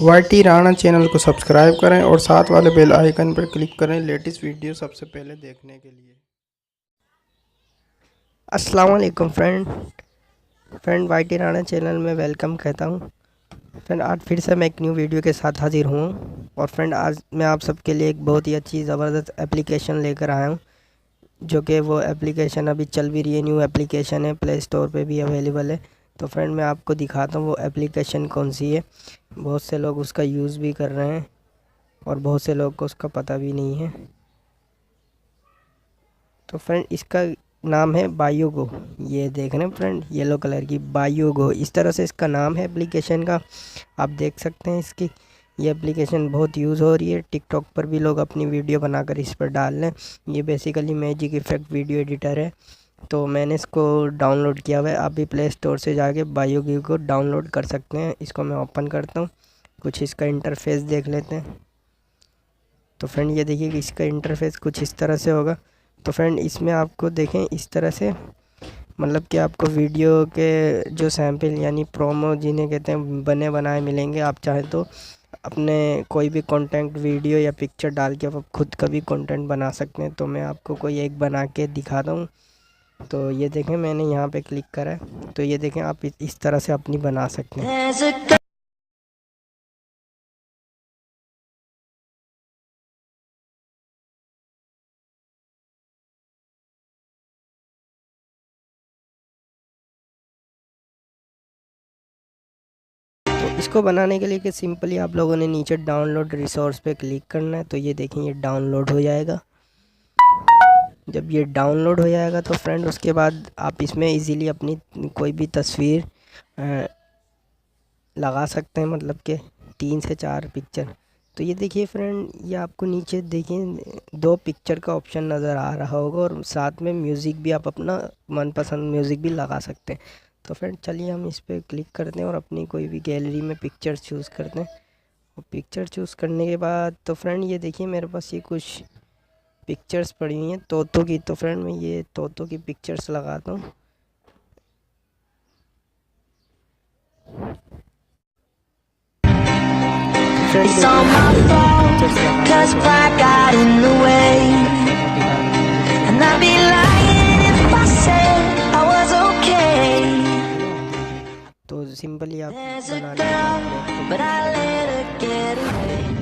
YT Rana channel को subscribe करें और साथ वाले बेल आइकन पर क्लिक करें लेटेस्ट वीडियो सबसे पहले देखने के लिए। अस्सलाम वालेकुम फ्रेंड वाईटी राणा चैनल में वेलकम कहता हूँ। फ्रेंड आज फिर से मैं एक न्यू वीडियो के साथ हाजिर हूँ और फ्रेंड आज मैं आप सबके लिए एक बहुत ही अच्छी ज़बरदस्त एप्लीकेशन लेकर आया हूँ, जो कि वो एप्लीकेशन अभी चल भी रही है। न्यू एप्लीकेशन है, प्ले स्टोर पे भी अवेलेबल है। तो फ्रेंड मैं आपको दिखाता हूँ वो एप्लीकेशन कौन सी है। बहुत से लोग उसका यूज़ भी कर रहे हैं और बहुत से लोग को उसका पता भी नहीं है। तो फ्रेंड इसका नाम है बायोगो। ये देख रहे हैं फ्रेंड, येलो कलर की बायोगो, इस तरह से इसका नाम है एप्लीकेशन का। आप देख सकते हैं इसकी ये एप्लीकेशन बहुत यूज़ हो रही है। टिकटॉक पर भी लोग अपनी वीडियो बनाकर इस पर डाल रहे हैं। ये basically magic effect video editor है। तो मैंने इसको डाउनलोड किया हुआ है। आप भी प्ले स्टोर से जाके बायोगो को डाउनलोड कर सकते हैं। इसको मैं ओपन करता हूँ, कुछ इसका इंटरफेस देख लेते हैं। तो फ्रेंड ये देखिए कि इसका इंटरफेस कुछ इस तरह से होगा। तो फ्रेंड इसमें आपको देखें इस तरह से, मतलब कि आपको वीडियो के जो सैंपल यानी प्रोमो जिन्हें कहते हैं बने बनाए मिलेंगे। आप चाहें तो अपने कोई भी कंटेंट वीडियो या पिक्चर डाल के आप खुद का भी कंटेंट बना सकते हैं। तो मैं आपको कोई एक बना के दिखाता हूँ। तो ये देखें मैंने यहाँ पे क्लिक करा है। तो ये देखें आप इस तरह से अपनी बना सकते हैं। इसको बनाने के लिए कि सिंपली आप लोगों ने नीचे डाउनलोड रिसोर्स पे क्लिक करना है। तो ये देखें ये डाउनलोड हो जाएगा। जब ये डाउनलोड हो जाएगा तो फ्रेंड उसके बाद आप इसमें इजीली अपनी कोई भी तस्वीर लगा सकते हैं, मतलब कि 3 से 4 पिक्चर। तो ये देखिए फ्रेंड, ये आपको नीचे देखिए 2 पिक्चर का ऑप्शन नज़र आ रहा होगा और साथ में म्यूज़िक भी, आप अपना मनपसंद म्यूज़िक भी लगा सकते हैं। तो फ्रेंड चलिए हम इस पर क्लिक करते हैं और अपनी कोई भी गैलरी में पिक्चर चूज़ करते हैं। और पिक्चर चूज़ करने के बाद तो फ्रेंड ये देखिए मेरे पास ये कुछ पिक्चर्स पड़ी हुई हैं तोतों की। तो फ्रेंड मैं ये तोतों की पिक्चर्स लगाता हूँ। It's all my fault, 'cause pride got in the way. And I'd be lying if I said I was okay. तो सिंपली आप There's a girl, but I let her get away.